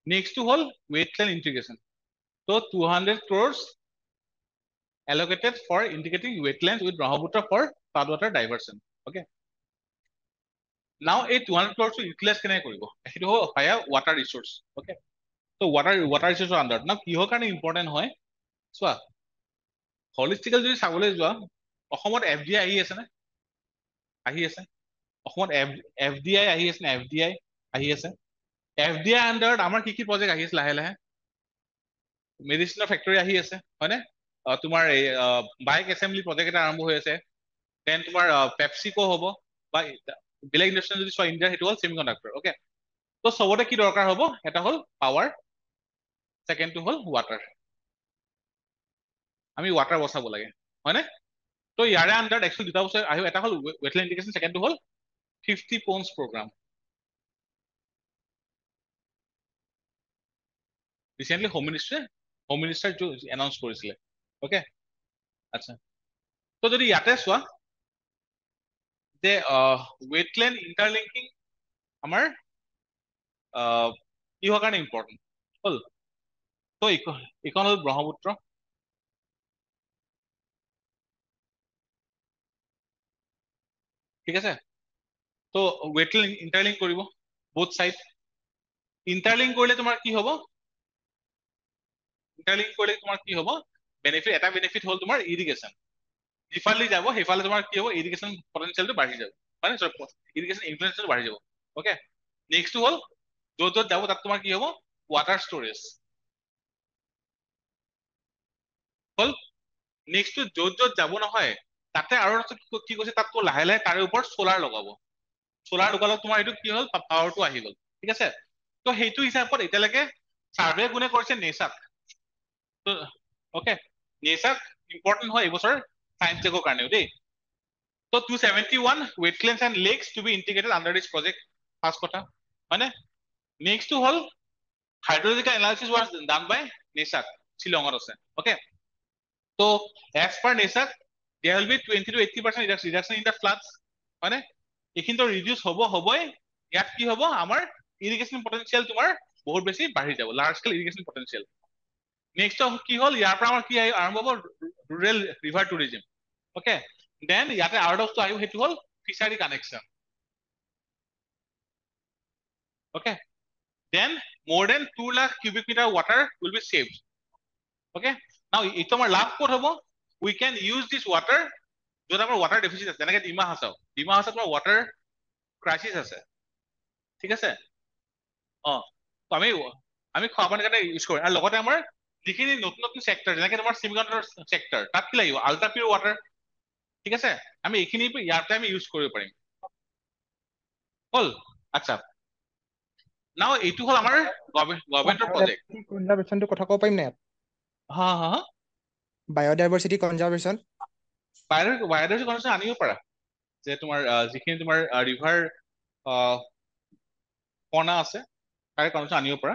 Next to whole wetland integration. So 200 crores allocated for integrating wetlands with Brahmaputra for floodwater diversion. Okay. Now a 200 crores to utilize can I go? Higher water resource. Okay. So water resource under. Now কিহৰ কাৰণে important হয়? চোৱা হলিষ্টিকেল যদি চাবলৈ যোৱা অসমত FDI আহি আছে নে? আহি আছে। অসমত FDI আহি আছে নে? FDI আহি আছে। FDI আন্ডাৰত আমাৰ কি প্ৰজেক্ট আহি আছে লাহে লাহে? মেডিচিনৰ ফেক্টৰী আহি আছে হয়নে? তোমাৰ এই বাইক এছেম্বলি প্ৰজেক্ট এটা আৰম্ভ হৈ আছে। দেন তোমাৰ পেপচিকো হ'ব বা বেলেগ ইণ্ডাষ্ট্ৰি যদি চোৱা ইণ্ডিয়াৰ সেইটো হ'ল ছেমিকণ্ডাক্টৰ। অ'কে, তো চবতে কি দৰকাৰ হ'ব? এটা হ'ল পাৱাৰ, ছেকেণ্ডটো হ'ল ৱাটাৰ। আমি ৱাটাৰ বচাব লাগে হয়নে? তো ইয়াৰে আণ্ডাৰত একচুৱেলি দুটা বস্তু আহিব। এটা হ'ল ৱেটলেণ্ড ইণ্টিগ্ৰেশ্যন, ছেকেণ্ডটো হ'ল 50 পণ্ডছ programme. Recently home minister announce কৰিছিলে। অ'কে, আচ্ছা, তো যদি ইয়াতে চোৱা যে ৱেটলেণ্ড ইণ্টাৰলিংকিং আমাৰ কিহৰ কাৰণে ইম্পৰ্টেণ্ট হ'ল? তো এইখন হ'ল ব্ৰহ্মপুত্ৰ, ঠিক আছে। তো ৱেটলেণ্ড ইণ্টাৰলিংক কৰিব বোথ চাইড। ইণ্টাৰলিংক কৰিলে তোমাৰ কি হ'ব? ইণ্টাৰলিংক কৰিলে তোমাৰ কি হ'ব? বেনিফিট, এটা বেনিফিট হ'ল তোমাৰ ইৰিগেশ্যন। যিফালে যাব সেইফালে তোমাৰ কি হ'ব? ইৰিগেশ্যন পটেনচিয়েলটো বাঢ়ি যাব, মানে ইৰিগেশ্যন ইনফ্লুৱেঞ্চটো বাঢ়ি যাব। অ'কে, নেক্সটটো হ'ল য'ত য'ত যাব তাত তোমাৰ কি হ'ব? ৱাটাৰ ষ্ট'ৰেজ হ'ল। নেক্সটটো য'ত য'ত যাব নহয় তাতে আৰু কি কৈছে, তাত লাহে লাহে তাৰে ওপৰত চ'লাৰ লগাব। চ'লাৰ লগালে তোমাৰ এইটো কি হ'ল? পাৱাৰটো আহি গ'ল, ঠিক আছে। তো সেইটো হিচাপত এতিয়ালৈকে চাৰ্ভে কোনে কৰিছে? নেচাক। অ'কে, নেচাক ইম্পৰ্টেণ্ট হয় এইবছৰ চাইন্স ডেকৰ কাৰণেও দেই। তো 271 wetlands and lakes to be integrated under this project, first কথা হয়নে? নেক্সটটো হ'ল হাইড্ৰলজিকেল এনালাইচিছ was done by নেচাক, শ্বিলঙত আছে। অ'কে, তো as per নেচাক there will be 20 to 80% reduction in the floods হয়নে? এইখিনিতো ৰিডিউচ হ'বই। ইয়াত কি হ'ব? আমাৰ ইৰিগেশ্যন পটেনচিয়েল তোমাৰ বহুত বেছি বাঢ়ি যাব, large scale irrigation potential. Next কি হ'ল? ইয়াৰ পৰা আমাৰ কি আৰম্ভ হ'ব? Rural river tourism. Okay, then ইয়াতে আৰু এটা বস্তু আহিব, সেইটো হ'ল fishery connection. Okay, then more than 2 lakh cubic meter water will be saved. Okay, now এইটো আমাৰ লাভ ক'ত হ'ব? We can use this water য'ত আমাৰ ৱাটাৰ ডেফিচিট আছে, যেনেকে ডিমা হাছাও তোমাৰ ৱাটাৰ ক্ৰাইচিছ আছে, ঠিক আছে। তো আমি খোৱা পানীৰ কাৰণে ইউজ কৰোঁ। আৰু লগতে আমাৰ যিখিনি নতুন নতুন চেক্টৰ, যেনেকে তোমাৰ ছেমিকণ্ডাক্টৰ চেক্টৰ, তাত কি লাগিব? আল্ট্ৰা পিয়ৰ ৱাটাৰ, ঠিক আছে। আমি এইখিনি ইয়াতে আমি ইউজ কৰিব পাৰিম। হ'ল, আচ্ছা। নাও এইটো হ'ল আমাৰ গভৰ্ণমেণ্টৰ প্ৰজেক্ট। কনজাৰভেশ্যনটো কথা ক'ব পাৰিম নে? হা হা হা, বায়'ডাইভাৰ্চিটি কনজাৰভেশ্যন, বায়'ডাইভাৰ্চিটি কনজাৰভেশ্যন আনিব পাৰা। যে তোমাৰ যিখিনি তোমাৰ ৰিভাৰ কণা আছে তাৰে কনজাৰভেশ্যন আনিব পাৰা।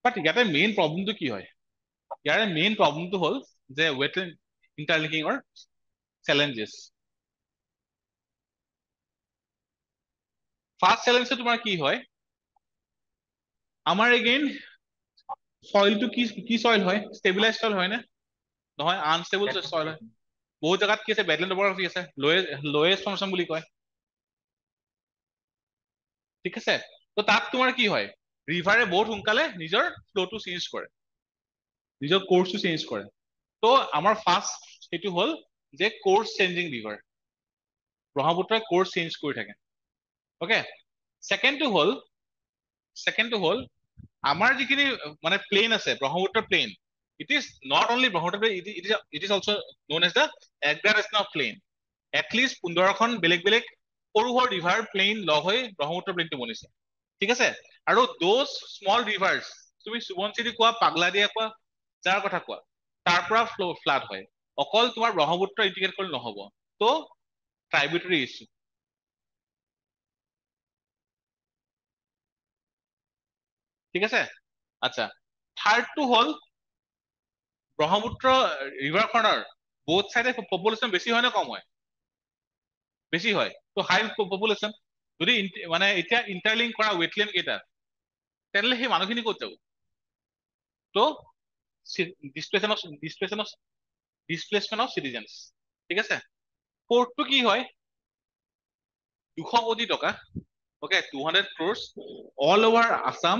বাট ইয়াতে মেইন প্ৰব্লেমটো কি হয়? ইয়াৰে মেইন প্ৰব্লেমটো হ'ল যে ৱেটলেণ্ড ইণ্টাৰলিংকিঙৰ চেলেঞ্জেছ। ফাৰ্ষ্ট চেলেঞ্জটো তোমাৰ কি হয়? আমাৰ এগেইন চইলটো কি চইল হয়? ষ্টেবিলাইজ চইল হয় নে নহয়? আনষ্টেবল চইল হয়। বহুত জেগাত কি আছে? বেডলেণ্ড টপোগ্ৰাফি আছে, লয়েষ্ট ফৰ্মেশ্যন বুলি কয়, ঠিক আছে। তো তাত তোমাৰ কি হয়? ৰিভাৰে বহুত সোনকালে নিজৰ ফ্ল'টো চেঞ্জ কৰে, নিজৰ কোৰ্চটো চেঞ্জ কৰে। তো আমাৰ ফাৰ্ষ্ট সেইটো হ'ল যে কোৰ্চ চেঞ্জিং ৰিভাৰ, ব্ৰহ্মপুত্ৰই কোৰ্চ চেঞ্জ কৰি থাকে। অ'কে, ছেকেণ্ডটো হ'ল আমাৰ যিখিনি মানে প্লেন আছে, Brahmaputra plain, it is not only Brahmaputra plain, it is also' known as the aggradation of plain. At least 15খন বেলেগ বেলেগ সৰু সৰু ৰিভাৰ প্লেইন লগ হৈ ব্ৰহ্মপুত্ৰ প্লেইনটো বনিছে, ঠিক আছে। আৰু দ'জ স্মল ৰিভাৰ্ছ, তুমি সুবনশিৰি কোৱা, পাগলাদিয়া কোৱা, যাৰ কথা কোৱা, তাৰ পৰা ফ্লাড হয়। অকল তোমাৰ ব্ৰহ্মপুত্ৰ ইণ্টিগ্ৰেট কৰিলে নহ'ব, তো ট্ৰাইবিউটাৰী ইছ্যু, ঠিক আছে। আচ্ছা, থাৰ্ডটো হ'ল ব্ৰহ্মপুত্ৰ ৰিভাৰখনৰ বোথ চাইডে পপুলেশ্যন বেছি হয় নে কম হয়? বেছি হয়। তো হাই পপুলেশ্যন যদি মানে এতিয়া ইণ্টাৰলিংক কৰা ৱেটলেণ্ড কেইটা তেনেহ'লে সেই মানুহখিনি ক'ত যাব? তো displacement of displacement of displacement of citizens, ঠিক আছে। ফ'ৰ্থটো কি হয়? 200 কোটি টকা, okay, 200 crores all over Assam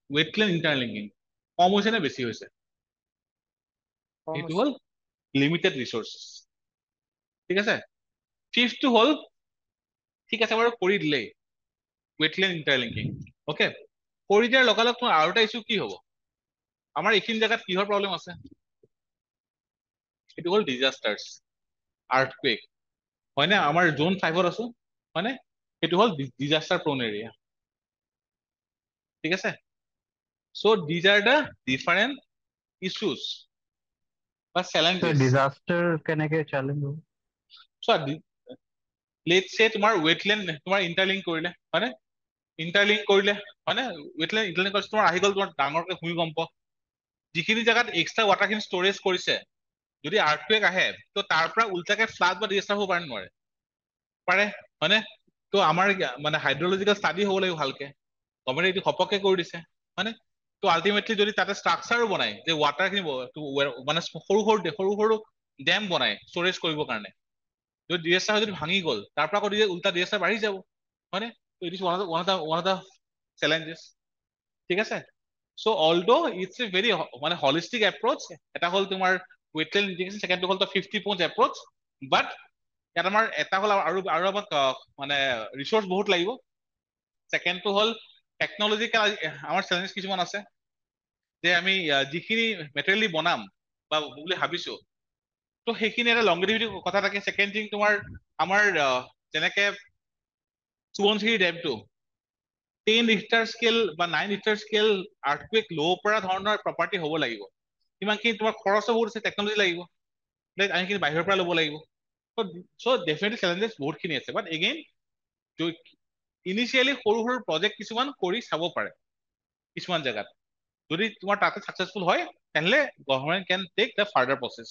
wetland interlinking. কম হৈছে নে বেছি হৈছে? কম এইটো হৈছে। হ'ল লিমিটেড ৰিচোৰ্চেছ, ঠিক আছে। ফিফ্থটো হ'ল, ঠিক আছে বাৰু কৰি দিলেই ৱেটলেণ্ড ইণ্টাৰলিংকিং, অকে, কৰি দিয়াৰ লগালগ তোমাৰ আৰু এটা ইছ্যু কি হ'ব? আমাৰ এইখিনি জেগাত কিহৰ প্ৰব্লেম আছে? এইটো হ'ল ডিজাষ্টাৰ্ছ, আৰ্থকুৱেক, হয়নে? আমাৰ জোন 5-ত আছো, হয়নে? সেইটো হ'ল ডিজাষ্টাৰ প্ৰন এৰিয়া, ঠিক আছে। So' these are the different issues বা So চেলেঞ্জেছ। disaster কেনেকে challenge হ'ব? চোৱা, লেটছ চে তোমাৰ ৱেটলেণ্ড তোমাৰ ইণ্টাৰলিংক কৰিলে, হয়নে? ইণ্টাৰলিংক কৰিলে, হয়নে? ৱেটলেণ্ড ইণ্টাৰলিংক কৰিলে তোমাৰ আহি গ'ল তোমাৰ ডাঙৰকে ভূমিকম্প। যিখিনি জেগাত এক্সট্ৰা ৱাটাৰখিনি ষ্ট'ৰেজ কৰিছে, যদি আৰ্থকুৱেক আহে তো তাৰ পৰা উল্টাকে ফ্লাড বা ডিজাষ্টাৰ হ'ব পাৰে নোৱাৰে? পাৰে, হয়নে? তো আমাৰ মানে হাইড্ৰলজিকেল ষ্টাডি হ'ব লাগিব ভালকে। গভৰ্ণমেণ্টে এইটো ঘপককে কৰি দিছে, হয়নে? তো আল্টিমেটলি যদি তাতে ষ্ট্ৰাকচাৰো বনায় যে ৱাটাৰখিনি মানে সৰু সৰু ডেম বনায় ষ্ট'ৰেজ কৰিবৰ কাৰণে, যদি ডিজাষ্টাৰ যদি ভাঙি গ'ল তাৰ পৰা আকৌ উল্টা ডিজাষ্টাৰ বাঢ়ি যাব, হয়নে? It is one of the challenges, ঠিক আছে। চ' অলদো ইটছ এ ভেৰি মানে হলিষ্টিক এপ্ৰচ। এটা হ'ল তোমাৰ ৱেটলেণ্ড ইণ্টিগ্ৰেশ্যন, ছেকেণ্ডটো হ'ল 50 points এপ্ৰচ, বাট ইয়াত আমাৰ এটা হ'ল আৰু আমাক মানে ৰিচোৰ্চ বহুত লাগিব। ছেকেণ্ডটো হ'ল টেকনলজিকেল আমাৰ চেলেঞ্জ কিছুমান আছে, যে আমি যিখিনি মেটেৰিয়েলি বনাম বা বুলি ভাবিছো, তো সেইখিনি এটা লংগেভিটি কথা থাকে। ছেকেণ্ড থিং তোমাৰ আমাৰ যেনেকে সোৱণশিৰি ডেমটো 10 ৰিক্টাৰ স্কেল বা 9 ৰিক্টাৰ স্কেল আৰ্থকুৱেক ল'ব পৰা ধৰণৰ প্ৰপাৰ্টি হ'ব লাগিব। ইমানখিনি তোমাৰ খৰচো বহুত আছে, টেকনলজি লাগিব, আনখিনি বাহিৰৰ পৰা ল'ব লাগিব। চ' ডেফিনেটলি চেলেঞ্জেছ বহুতখিনি আছে, বাট এগেইন ইনিচিয়েলি সৰু সৰু প্ৰজেক্ট কিছুমান কৰি চাব পাৰে কিছুমান জেগাত। যদি তোমাৰ তাতে ছাকচেছফুল হয় তেনেহ'লে government can take the further process.